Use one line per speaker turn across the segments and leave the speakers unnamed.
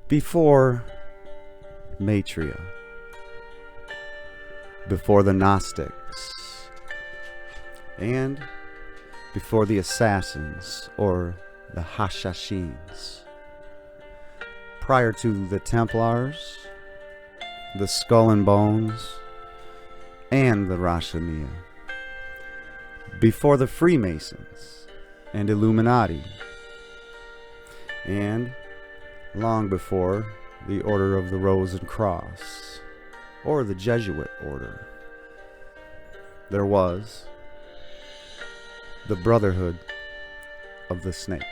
Before Matria, before the Gnostics, and before the Assassins or the Hashashins, prior to the Templars, the Skull and Bones, and the roshaniya, before the Freemasons and Illuminati, and long before the Order of the Rose and Cross, or the Jesuit Order, there was the Brotherhood of the Snake.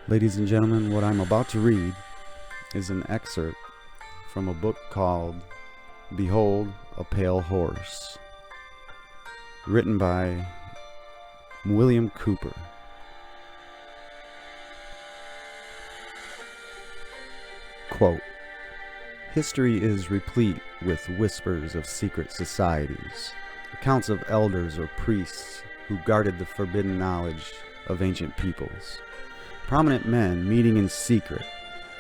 Ladies and gentlemen, what I'm about to read is an excerpt from a book called Behold a Pale Horse, written by William Cooper. Quote, "History is replete with whispers of secret societies, accounts of elders or priests who guarded the forbidden knowledge of ancient peoples, prominent men meeting in secret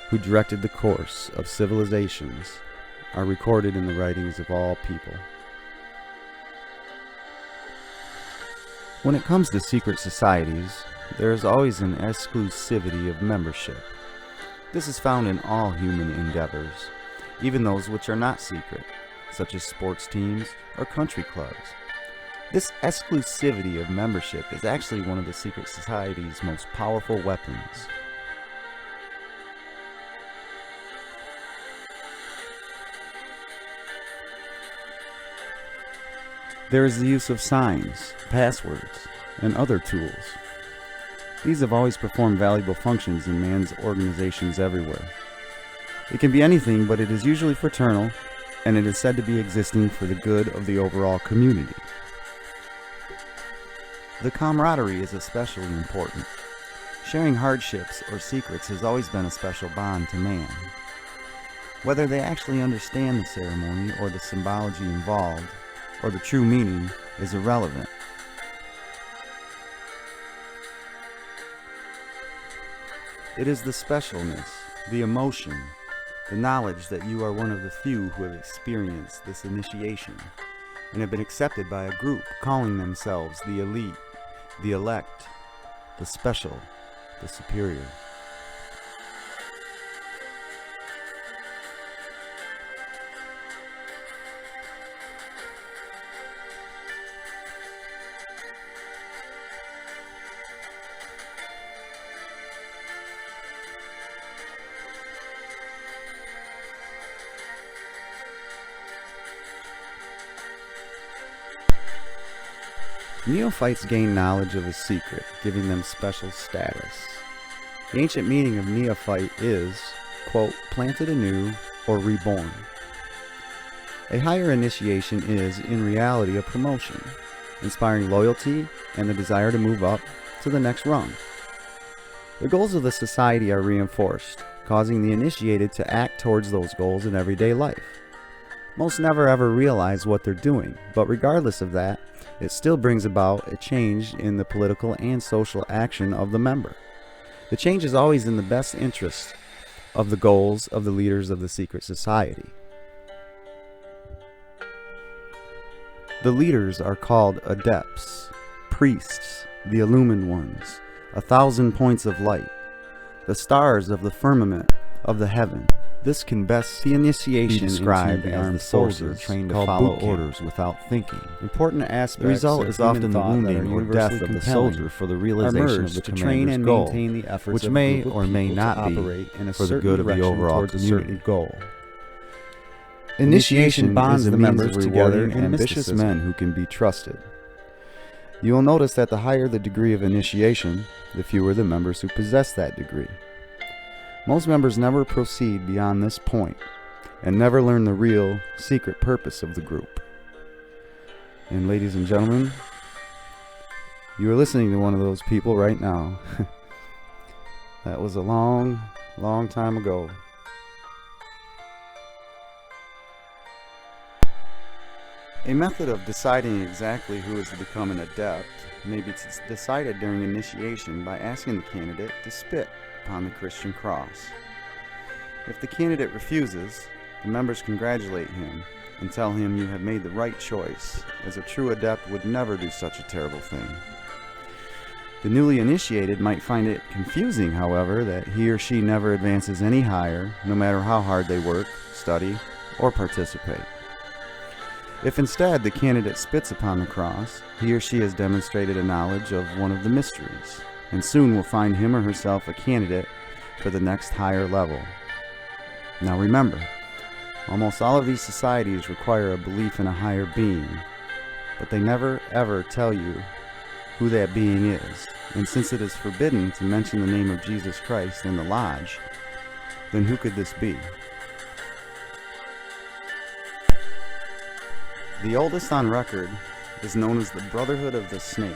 who directed the course of civilizations are recorded in the writings of all people. When it comes to secret societies, there is always an exclusivity of membership. This is found in all human endeavors, even those which are not secret, such as sports teams or country clubs. This exclusivity of membership is actually one of the secret society's most powerful weapons. There is the use of signs, passwords, and other tools. These have always performed valuable functions in man's organizations everywhere. It can be anything, but it is usually fraternal, and it is said to be existing for the good of the overall community. The camaraderie is especially important. Sharing hardships or secrets has always been a special bond to man. Whether they actually understand the ceremony or the symbology involved, or the true meaning, is irrelevant. It is the specialness, the emotion, the knowledge that you are one of the few who have experienced this initiation and have been accepted by a group calling themselves the elite, the elect, the special, the superior. Neophytes gain knowledge of a secret, giving them special status. The ancient meaning of neophyte is, quote, planted anew or reborn. A higher initiation is, in reality, a promotion, inspiring loyalty and the desire to move up to the next rung. The goals of the society are reinforced, causing the initiated to act towards those goals in everyday life. Most never ever realize what they're doing, but regardless of that, it still brings about a change in the political and social action of the member. The change is always in the best interest of the goals of the leaders of the secret society. The leaders are called adepts, priests, the illumined ones, 1,000 points of light, the stars of the firmament of the heaven. This can best be described as the soldier trained to follow orders without thinking. Important aspects. The result is often the wounding or death of the soldier for the realization of the commander's goal, which may or may not be for the good of the overall community. Initiation bonds the members together and ambitious men who can be trusted. You will notice that the higher the degree of initiation, the fewer the members who possess that degree. Most members never proceed beyond this point and never learn the real, secret purpose of the group. And ladies and gentlemen, you are listening to one of those people right now. That was a long, long time ago. A method of deciding exactly who is to become an adept may be decided during initiation by asking the candidate to spit upon the Christian cross. If the candidate refuses, the members congratulate him and tell him you have made the right choice, as a true adept would never do such a terrible thing. The newly initiated might find it confusing, however, that he or she never advances any higher, no matter how hard they work, study, or participate. If instead the candidate spits upon the cross, he or she has demonstrated a knowledge of one of the mysteries, and soon will find him or herself a candidate for the next higher level. Now remember, almost all of these societies require a belief in a higher being, but they never ever tell you who that being is. And since it is forbidden to mention the name of Jesus Christ in the lodge, then who could this be? The oldest on record is known as the Brotherhood of the Snake,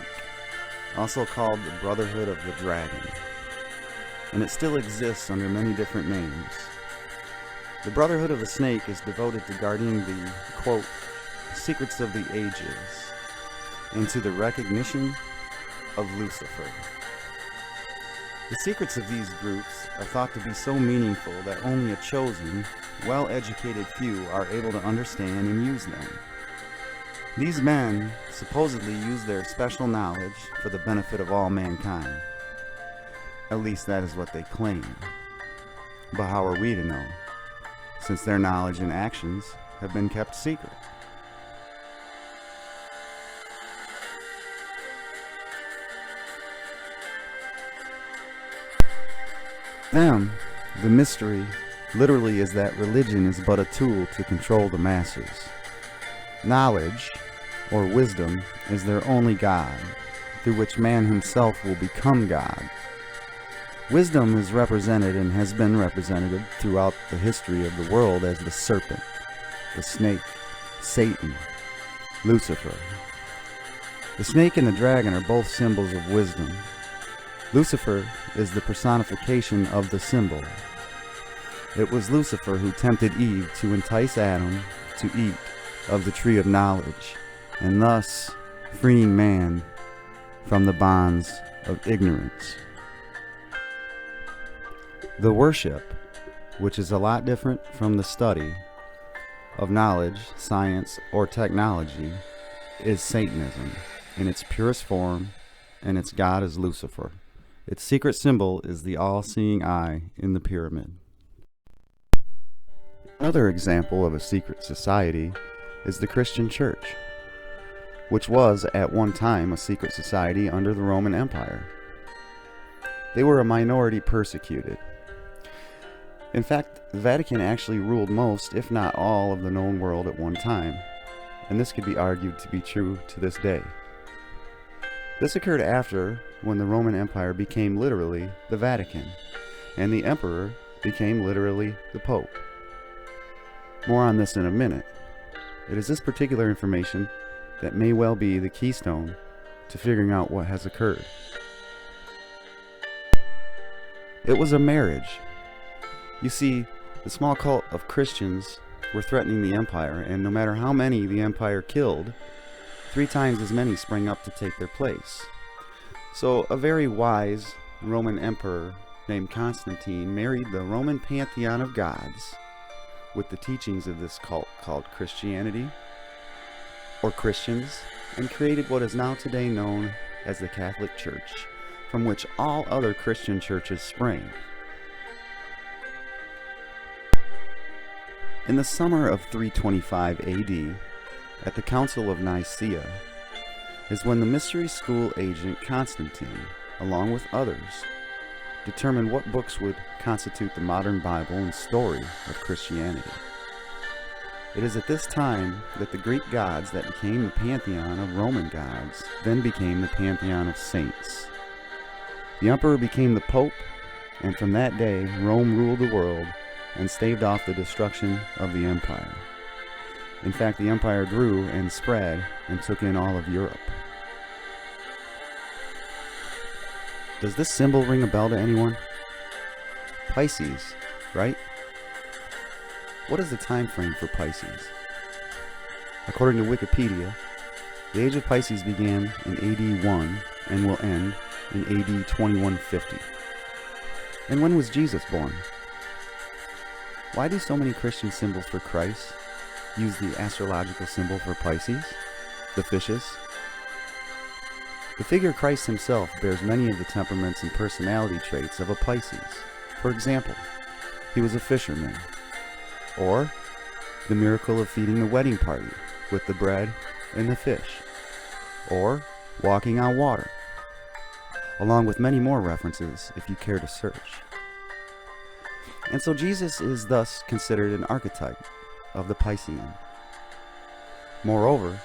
also called the Brotherhood of the Dragon, and it still exists under many different names. The Brotherhood of the Snake is devoted to guarding the, quote, secrets of the ages, and to the recognition of Lucifer. The secrets of these groups are thought to be so meaningful that only a chosen, well-educated few are able to understand and use them. These men supposedly use their special knowledge for the benefit of all mankind. At least that is what they claim. But how are we to know, since their knowledge and actions have been kept secret? Them, the mystery literally is that religion is but a tool to control the masses. Knowledge, or wisdom, is their only God, through which man himself will become God. Wisdom is represented and has been represented throughout the history of the world as the serpent, the snake, Satan, Lucifer. The snake and the dragon are both symbols of wisdom. Lucifer is the personification of the symbol. It was Lucifer who tempted Eve to entice Adam to eat of the tree of knowledge, and thus freeing man from the bonds of ignorance. The worship, which is a lot different from the study of knowledge, science, or technology, is Satanism in its purest form, and its god is Lucifer. Its secret symbol is the all-seeing eye in the pyramid. Another example of a secret society is the Christian Church, which was at one time a secret society under the Roman Empire. They were a minority persecuted. In fact, the Vatican actually ruled most, if not all, of the known world at one time, and this could be argued to be true to this day. This occurred after when the Roman Empire became literally the Vatican, and the Emperor became literally the Pope. More on this in a minute. It is this particular information that may well be the keystone to figuring out what has occurred. It was a marriage. You see, the small cult of Christians were threatening the empire, and no matter how many the empire killed, 3 times as many sprang up to take their place. So a very wise Roman emperor named Constantine married the Roman pantheon of gods with the teachings of this cult called Christianity, or Christians, and created what is now today known as the Catholic Church, from which all other Christian churches sprang. In the summer of 325 AD, at the Council of Nicaea, is when the mystery school agent Constantine, along with others, determined what books would constitute the modern Bible and story of Christianity. It is at this time that the Greek gods that became the pantheon of Roman gods then became the pantheon of saints. The emperor became the pope, and from that day Rome ruled the world and staved off the destruction of the empire. In fact, the empire grew and spread and took in all of Europe. Does this symbol ring a bell to anyone? Pisces, right? What is the time frame for Pisces? According to Wikipedia, the age of Pisces began in AD 1 and will end in AD 2150. And when was Jesus born? Why do so many Christian symbols for Christ use the astrological symbol for Pisces, the fishes? The figure Christ himself bears many of the temperaments and personality traits of a Pisces. For example, he was a fisherman, or the miracle of feeding the wedding party with the bread and the fish, or walking on water, along with many more references if you care to search. And so Jesus is thus considered an archetype of the Piscean. Moreover,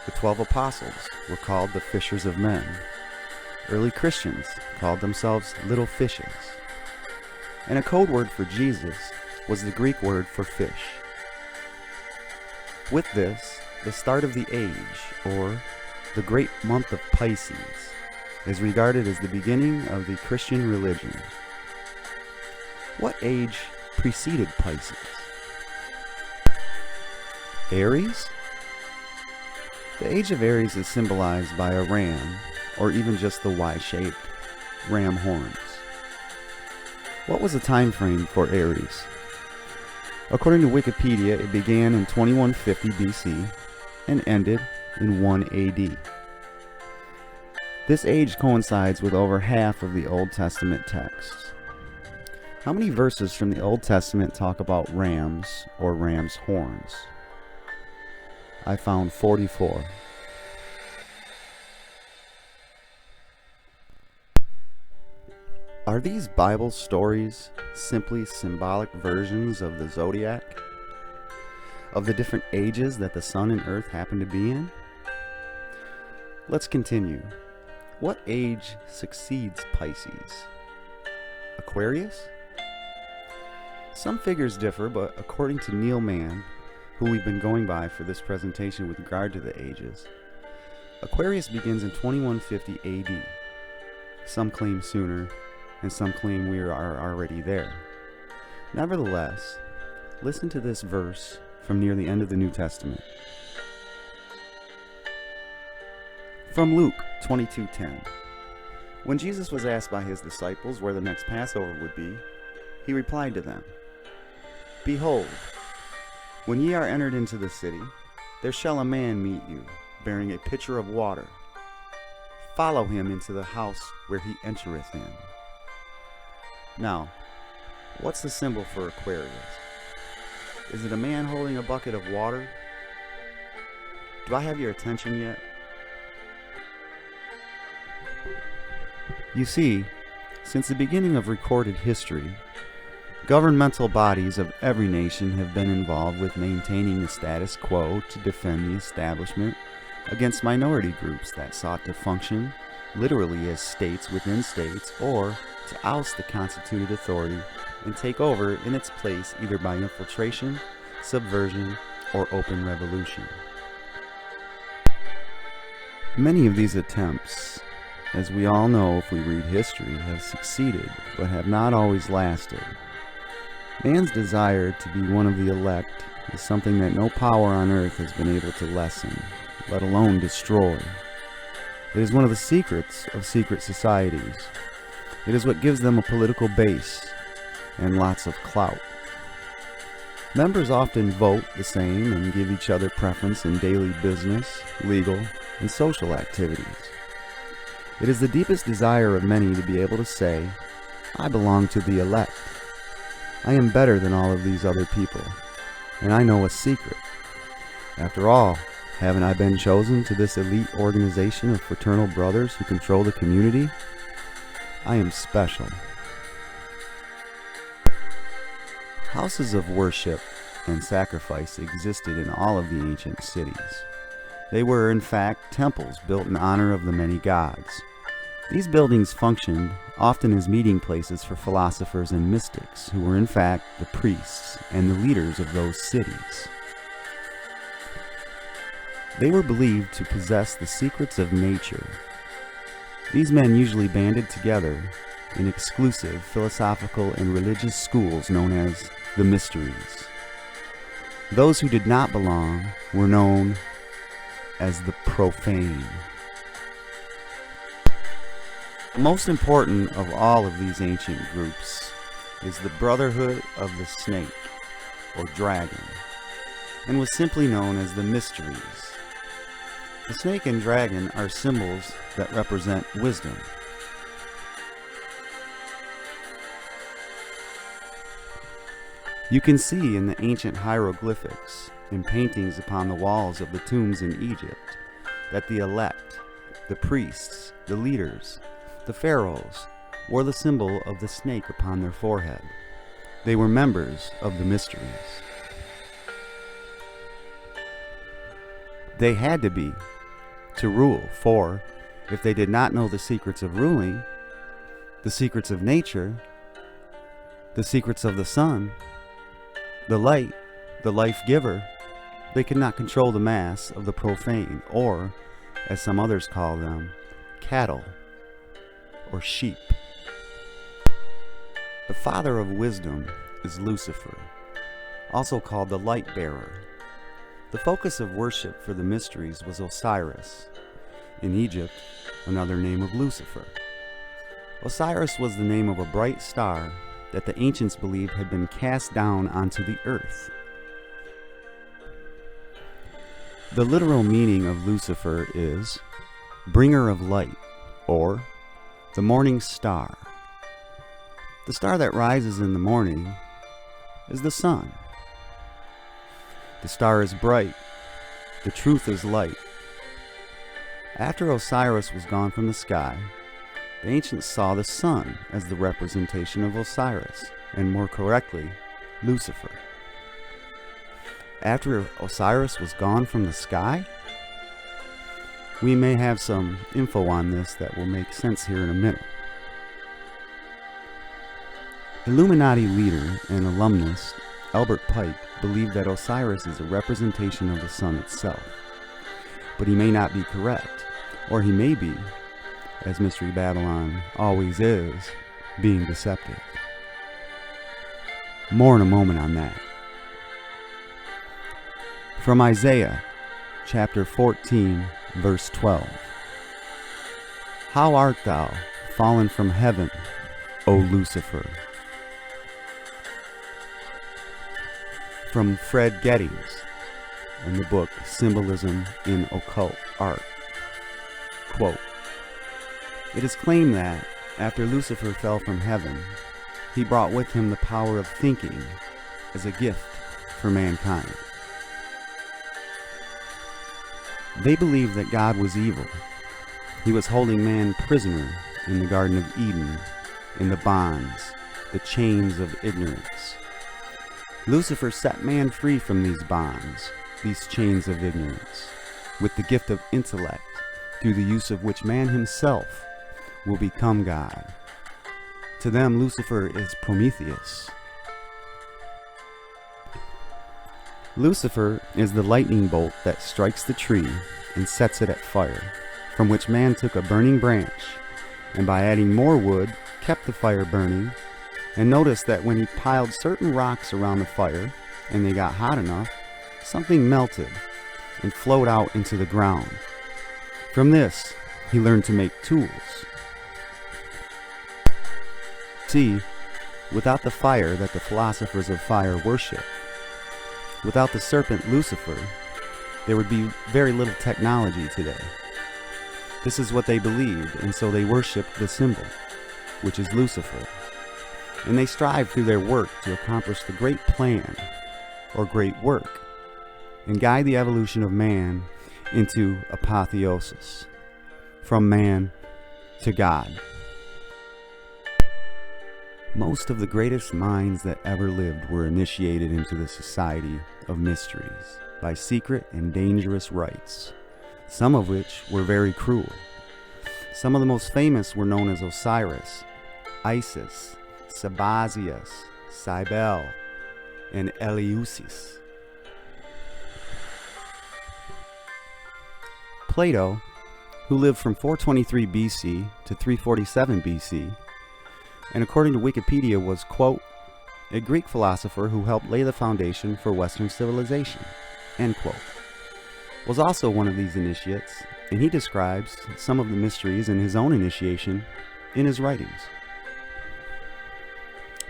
the 12 apostles were called the fishers of men. Early Christians called themselves little fishes. And a code word for Jesus was the Greek word for fish. With this, the start of the age, or the great month of Pisces, is regarded as the beginning of the Christian religion. What age preceded Pisces? Aries? The age of Aries is symbolized by a ram, or even just the Y-shaped ram horns. What was the time frame for Aries? According to Wikipedia, it began in 2150 BC and ended in 1 AD. This age coincides with over half of the Old Testament texts. How many verses from the Old Testament talk about rams or ram's horns? I found 44. Are these Bible stories simply symbolic versions of the zodiac? Of the different ages that the sun and earth happen to be in? Let's continue. What age succeeds Pisces? Aquarius? Some figures differ, but according to Neil Mann, who we've been going by for this presentation with regard to the ages, Aquarius begins in 2150 AD. Some claim sooner, and some claim we are already there. Nevertheless, listen to this verse from near the end of the New Testament. From Luke 22:10. When Jesus was asked by his disciples where the next Passover would be, he replied to them, "Behold, when ye are entered into the city, there shall a man meet you, bearing a pitcher of water. Follow him into the house where he entereth in." Now, what's the symbol for Aquarius? Is it a man holding a bucket of water? Do I have your attention yet? You see, since the beginning of recorded history, governmental bodies of every nation have been involved with maintaining the status quo to defend the establishment against minority groups that sought to function literally as states within states, or to oust the constituted authority and take over in its place either by infiltration, subversion, or open revolution. Many of these attempts, as we all know if we read history, have succeeded, but have not always lasted. Man's desire to be one of the elect is something that no power on earth has been able to lessen, let alone destroy. It is one of the secrets of secret societies. It is what gives them a political base and lots of clout. Members often vote the same and give each other preference in daily business, legal, and social activities. It is the deepest desire of many to be able to say, "I belong to the elect. I am better than all of these other people, and I know a secret. After all, haven't I been chosen to this elite organization of fraternal brothers who control the community? I am special." Houses of worship and sacrifice existed in all of the ancient cities. They were, in fact, temples built in honor of the many gods. These buildings functioned often as meeting places for philosophers and mystics, who were in fact the priests and the leaders of those cities. They were believed to possess the secrets of nature. These men usually banded together in exclusive philosophical and religious schools known as the mysteries. Those who did not belong were known as the profane. The most important of all of these ancient groups is the Brotherhood of the Snake, or Dragon, and was simply known as the Mysteries. The snake and dragon are symbols that represent wisdom. You can see in the ancient hieroglyphics and paintings upon the walls of the tombs in Egypt that the elect, the priests, the leaders, the pharaohs, wore the symbol of the snake upon their forehead. They were members of the Mysteries. They had to be, to rule, for if they did not know the secrets of ruling, the secrets of nature, the secrets of the sun, the light, the life giver, they could not control the mass of the profane, or, as some others call them, cattle, or sheep. The father of wisdom is Lucifer, also called the light bearer. The focus of worship for the Mysteries was Osiris, in Egypt, another name of Lucifer. Osiris was the name of a bright star that the ancients believed had been cast down onto the earth. The literal meaning of Lucifer is bringer of light, or the morning star. The star that rises in the morning is the sun. The star is bright, the truth is light. After Osiris was gone from the sky, the ancients saw the sun as the representation of Osiris, and more correctly, Lucifer. After Osiris was gone from the sky? We may have some info on this that will make sense here in a minute. Illuminati leader and alumnus Albert Pike believed that Osiris is a representation of the sun itself, but he may not be correct, or he may be, as Mystery Babylon always is, being deceptive. More in a moment on that. From Isaiah, chapter 14, verse 12. How art thou fallen from heaven, O Lucifer? From Fred Geddes, in the book Symbolism in Occult Art. Quote, it is claimed that, after Lucifer fell from heaven, he brought with him the power of thinking as a gift for mankind. They believed that God was evil. He was holding man prisoner in the Garden of Eden, in the bonds, the chains of ignorance. Lucifer set man free from these bonds, these chains of ignorance, with the gift of intellect, through the use of which man himself will become God. To them, Lucifer is Prometheus. Lucifer is the lightning bolt that strikes the tree and sets it at fire, from which man took a burning branch, and by adding more wood, kept the fire burning, and noticed that when he piled certain rocks around the fire, and they got hot enough, something melted and flowed out into the ground. From this, he learned to make tools. See, without the fire that the philosophers of fire worship, without the serpent Lucifer, there would be very little technology today. This is what they believed, and so they worshiped the symbol, which is Lucifer. And they strive through their work to accomplish the great plan, or great work, and guide the evolution of man into apotheosis, from man to God. Most of the greatest minds that ever lived were initiated into the society of mysteries by secret and dangerous rites, some of which were very cruel. Some of the most famous were known as Osiris, Isis, Sabazius, Cybele, and Eleusis. Plato, who lived from 423 BC to 347 BC, and according to Wikipedia was, quote, a Greek philosopher who helped lay the foundation for Western civilization, end quote. was also one of these initiates, and he describes some of the mysteries in his own initiation in his writings.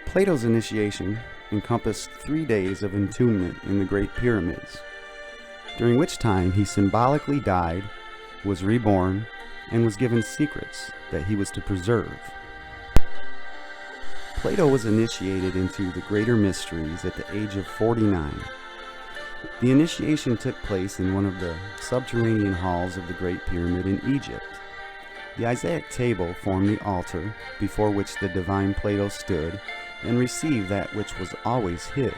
Plato's initiation encompassed 3 days of entombment in the Great Pyramids, during which time he symbolically died, was reborn, and was given secrets that he was to preserve. Plato was initiated into the greater mysteries at the age of 49. The initiation took place in one of the subterranean halls of the Great Pyramid in Egypt. The Isaiah table formed the altar before which the divine Plato stood and received that which was always his,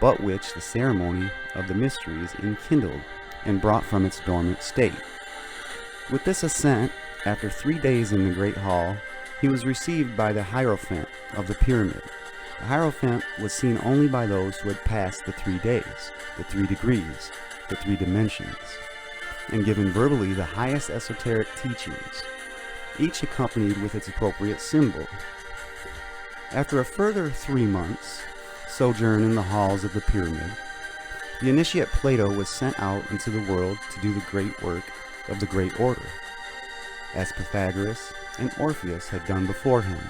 but which the ceremony of the mysteries enkindled and brought from its dormant state. With this ascent, after 3 days in the great hall, he was received by the Hierophant of the pyramid. The Hierophant was seen only by those who had passed the 3 days, the 3 degrees, the 3 dimensions, and given verbally the highest esoteric teachings, each accompanied with its appropriate symbol. After a further 3 months' sojourn in the halls of the pyramid, the initiate Plato was sent out into the world to do the great work of the Great Order, as Pythagoras and Orpheus had done before him.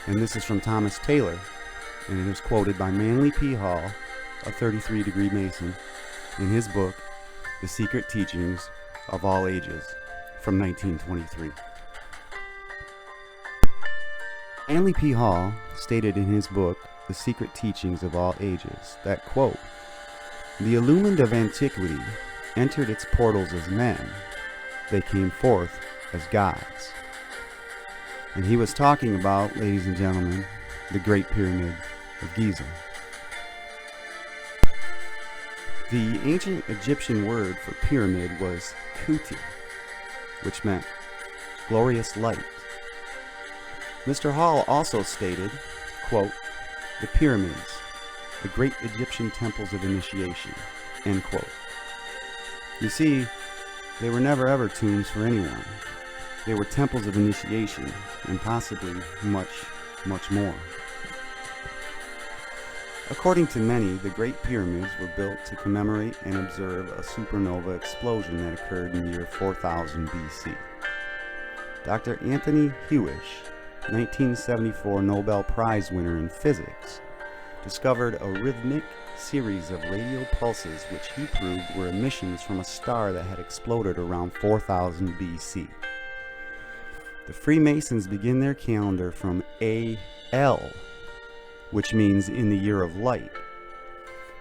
And this is from Thomas Taylor, and it is quoted by Manly P. Hall, a 33-degree Mason, in his book, The Secret Teachings of All Ages, from 1923. Manly P. Hall stated in his book, The Secret Teachings of All Ages, that, quote, "The illumined of antiquity entered its portals as men, they came forth as gods." And he was talking about, ladies and gentlemen, the Great Pyramid of Giza. The ancient Egyptian word for pyramid was kuti, which meant glorious light. Mr. Hall also stated, quote, "The pyramids, the great Egyptian temples of initiation," end quote. You see, they were never ever tombs for anyone. They were temples of initiation, and possibly much, much more. According to many, the Great Pyramids were built to commemorate and observe a supernova explosion that occurred in the year 4000 BC. Dr. Anthony Hewish, 1974 Nobel Prize winner in physics, discovered a rhythmic series of radial pulses which he proved were emissions from a star that had exploded around 4000 BC. The Freemasons begin their calendar from AL, which means in the year of light,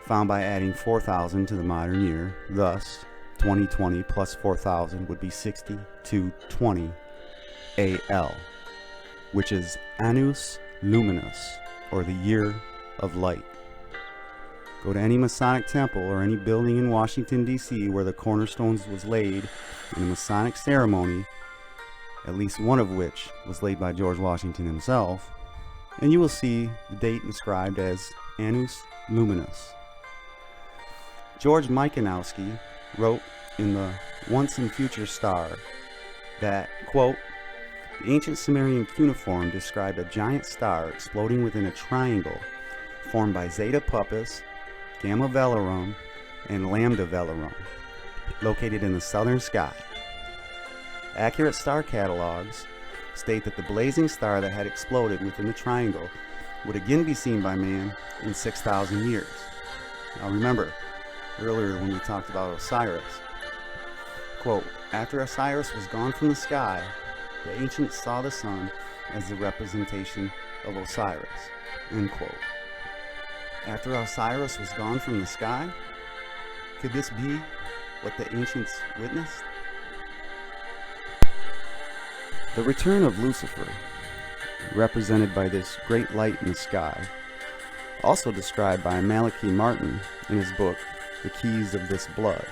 found by adding 4000 to the modern year. Thus, 2020 plus 4000 would be 6220 AL, which is Annus Luminus, or the year of light. Go to any Masonic temple or any building in Washington, D.C. where the cornerstones was laid in a Masonic ceremony, at least one of which was laid by George Washington himself, and you will see the date inscribed as Annus Luminus. George Mikanowski wrote in the Once and Future Star that, quote, "The ancient Sumerian cuneiform described a giant star exploding within a triangle formed by Zeta Puppis, Gamma Velorum, and Lambda Velorum, located in the southern sky. Accurate star catalogs state that the blazing star that had exploded within the triangle would again be seen by man in 6,000 years. Now remember, earlier when we talked about Osiris, quote, "After Osiris was gone from the sky, the ancients saw the sun as the representation of Osiris," end quote. After Osiris was gone from the sky? Could this be what the ancients witnessed? The return of Lucifer, represented by this great light in the sky, also described by Malachi Martin in his book, The Keys of This Blood,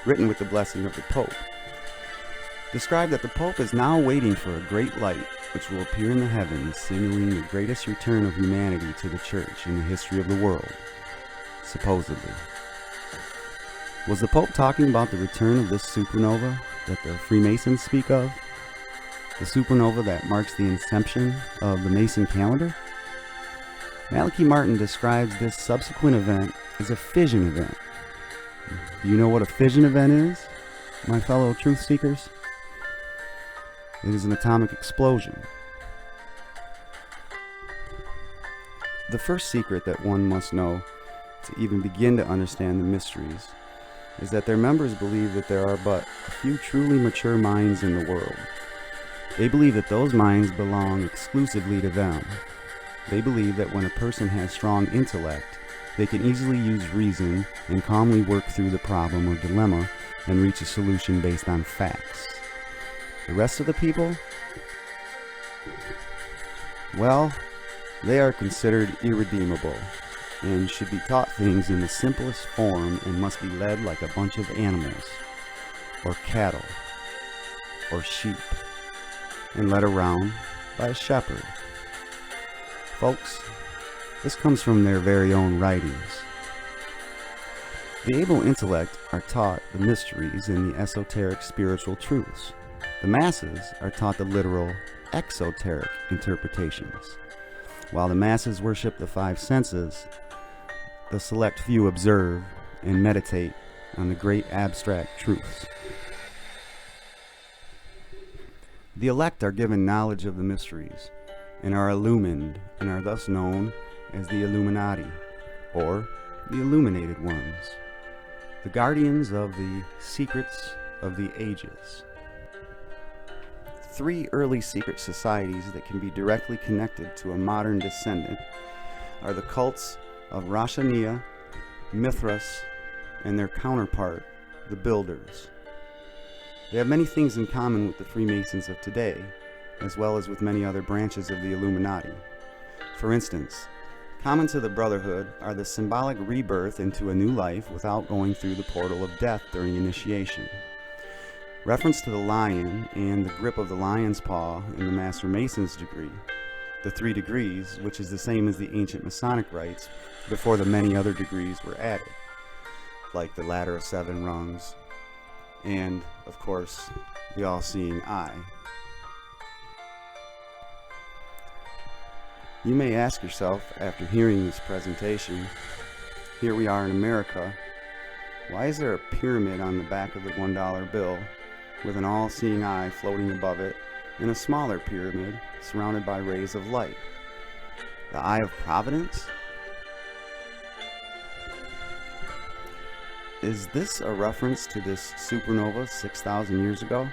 written with the blessing of the Pope, described that the Pope is now waiting for a great light which will appear in the heavens, signaling the greatest return of humanity to the Church in the history of the world, supposedly. Was the Pope talking about the return of this supernova that the Freemasons speak of? The supernova that marks the inception of the Mason calendar? Malachi Martin describes this subsequent event as a fission event. Do you know what a fission event is, my fellow truth seekers? It is an atomic explosion. The first secret that one must know to even begin to understand the mysteries is that their members believe that there are but a few truly mature minds in the world. They believe that those minds belong exclusively to them. They believe that when a person has strong intellect, they can easily use reason and calmly work through the problem or dilemma and reach a solution based on facts. The rest of the people? Well, they are considered irredeemable and should be taught things in the simplest form and must be led like a bunch of animals, or cattle, or sheep, and led around by a shepherd. Folks, this comes from their very own writings. The able intellect are taught the mysteries and the esoteric spiritual truths. The masses are taught the literal exoteric interpretations. While the masses worship the five senses, the select few observe and meditate on the great abstract truths. The elect are given knowledge of the mysteries and are illumined and are thus known as the illuminati, or the illuminated ones, the guardians of the secrets of the ages. 3 early secret societies that can be directly connected to a modern descendant are the cults of Roshaniya, Mithras, and their counterpart, the Builders. They have many things in common with the Freemasons of today, as well as with many other branches of the Illuminati. For instance, common to the Brotherhood are the symbolic rebirth into a new life without going through the portal of death during initiation. Reference to the lion and the grip of the lion's paw in the Master Mason's degree, the 3 degrees, which is the same as the ancient Masonic rites before the many other degrees were added, like the ladder of 7 rungs, and, of course, the all-seeing eye. You may ask yourself, after hearing this presentation, here we are in America, why is there a pyramid on the back of the $1 bill with an all-seeing eye floating above it and a smaller pyramid surrounded by rays of light? The Eye of Providence? Is this a reference to this supernova 6,000 years ago?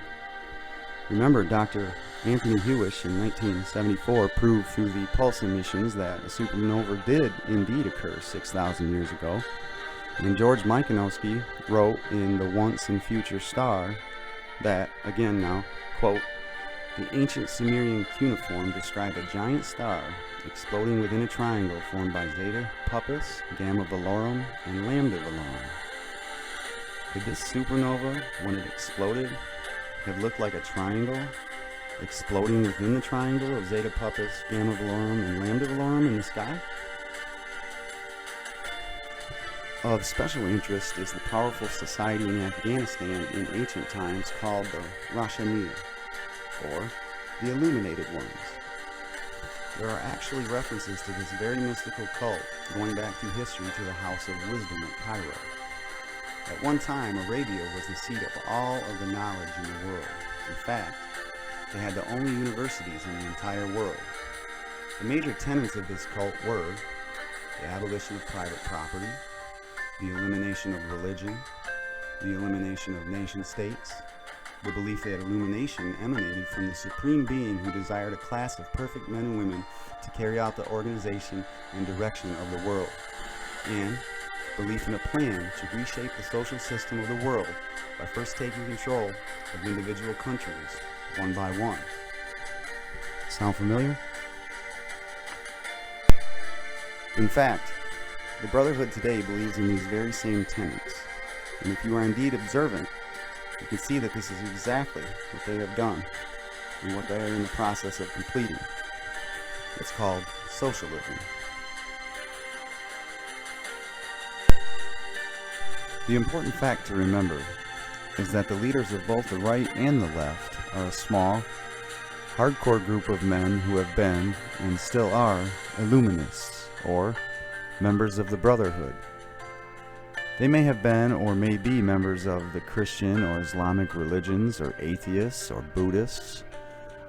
Remember, Dr. Anthony Hewish in 1974 proved through the pulse emissions that a supernova did indeed occur 6,000 years ago. And George Mikanowski wrote in The Once and Future Star that, again now, quote, the ancient Sumerian cuneiform described a giant star exploding within a triangle formed by Zeta Puppis, Gamma Velorum, and Lambda Velorum. Did this supernova, when it exploded, have looked like a triangle exploding within the triangle of Zeta Puppis, Gamma Velorum, and Lambda Velorum in the sky? Of special interest is the powerful society in Afghanistan in ancient times called the roshaniya, or the illuminated ones. There are actually references to this very mystical cult going back through history to the House of Wisdom at Cairo. At one time, Arabia was the seat of all of the knowledge in the world. In fact, they had the only universities in the entire world. The major tenets of this cult were the abolition of private property, the elimination of religion, the elimination of nation-states, the belief that illumination emanated from the Supreme Being who desired a class of perfect men and women to carry out the organization and direction of the world, and belief in a plan to reshape the social system of the world by first taking control of individual countries, one by one. Sound familiar? In fact, the Brotherhood today believes in these very same tenets, and if you are indeed observant, you can see that this is exactly what they have done and what they are in the process of completing. It's called socialism. The important fact to remember is that the leaders of both the right and the left are a small, hardcore group of men who have been, and still are, illuminists, or members of the Brotherhood. They may have been or may be members of the Christian or Islamic religions, or atheists or Buddhists,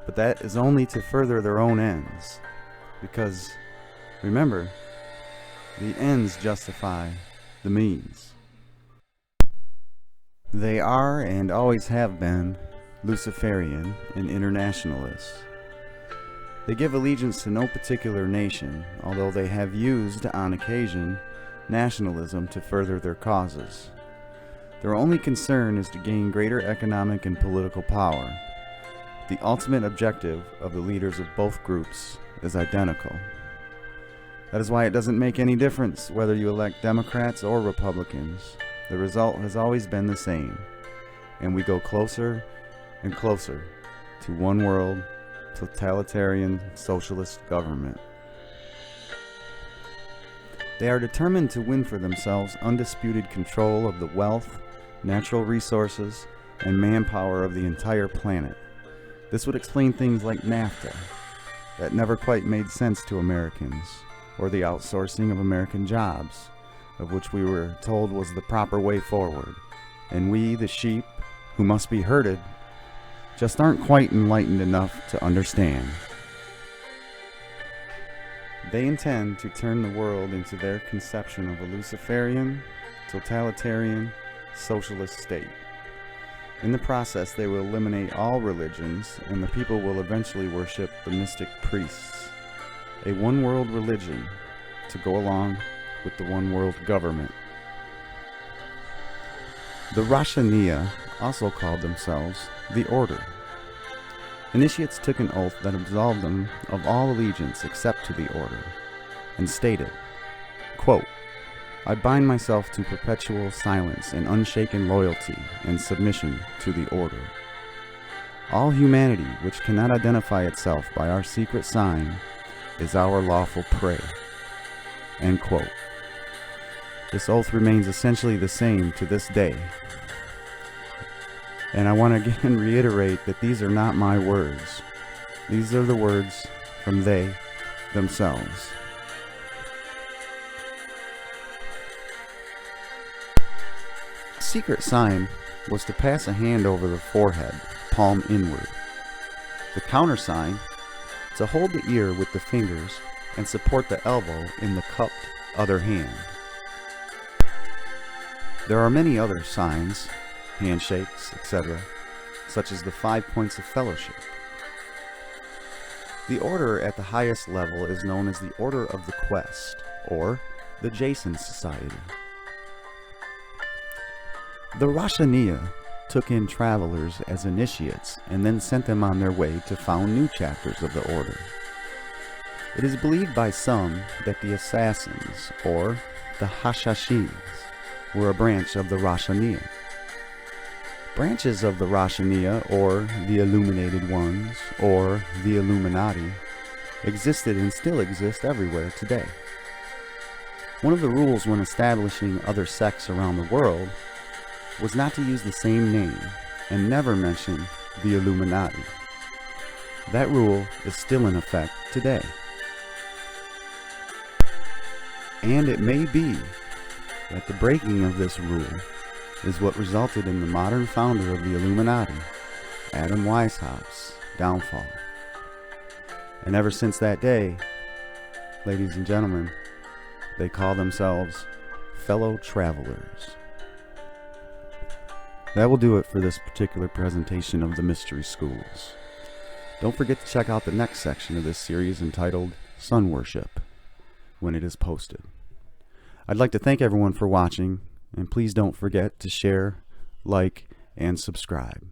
but that is only to further their own ends. Because, remember, the ends justify the means. They are and always have been Luciferian and internationalists. They give allegiance to no particular nation, although they have used, on occasion, nationalism to further their causes. Their only concern is to gain greater economic and political power. The ultimate objective of the leaders of both groups is identical. That is why it doesn't make any difference whether you elect Democrats or Republicans. The result has always been the same, and we go closer and closer to one world, totalitarian, socialist government. They are determined to win for themselves undisputed control of the wealth, natural resources, and manpower of the entire planet. This would explain things like NAFTA, that never quite made sense to Americans, or the outsourcing of American jobs, of which we were told was the proper way forward, and we, the sheep, who must be herded, just aren't quite enlightened enough to understand. They intend to turn the world into their conception of a Luciferian, totalitarian, socialist state. In the process, they will eliminate all religions, and the people will eventually worship the mystic priests, a one-world religion to go along with the one-world government. The roshaniya also called themselves the Order. Initiates took an oath that absolved them of all allegiance except to the Order, and stated, quote, "I bind myself to perpetual silence and unshaken loyalty and submission to the Order. All humanity which cannot identify itself by our secret sign is our lawful prey." End quote. This oath remains essentially the same to this day. And I want to again reiterate that these are not my words. These are the words from they themselves. The secret sign was to pass a hand over the forehead, palm inward. The countersign, to hold the ear with the fingers and support the elbow in the cupped other hand. There are many other signs, handshakes, etc., such as the 5 points of fellowship. The order at the highest level is known as the Order of the Quest, or the Jason Society. The roshaniya took in travelers as initiates and then sent them on their way to found new chapters of the order. It is believed by some that the assassins, or the hashashis, were a branch of the roshaniya. Branches of the roshaniya, or the illuminated ones, or the illuminati, existed and still exist everywhere today. One of the rules when establishing other sects around the world was not to use the same name and never mention the Illuminati. That rule is still in effect today. And it may be that the breaking of this rule is what resulted in the modern founder of the Illuminati, Adam Weishaupt's, downfall. And ever since that day, ladies and gentlemen, they call themselves fellow travelers. That will do it for this particular presentation of the Mystery Schools. Don't forget to check out the next section of this series entitled Sun Worship when it is posted. I'd like to thank everyone for watching, and please don't forget to share, like, and subscribe.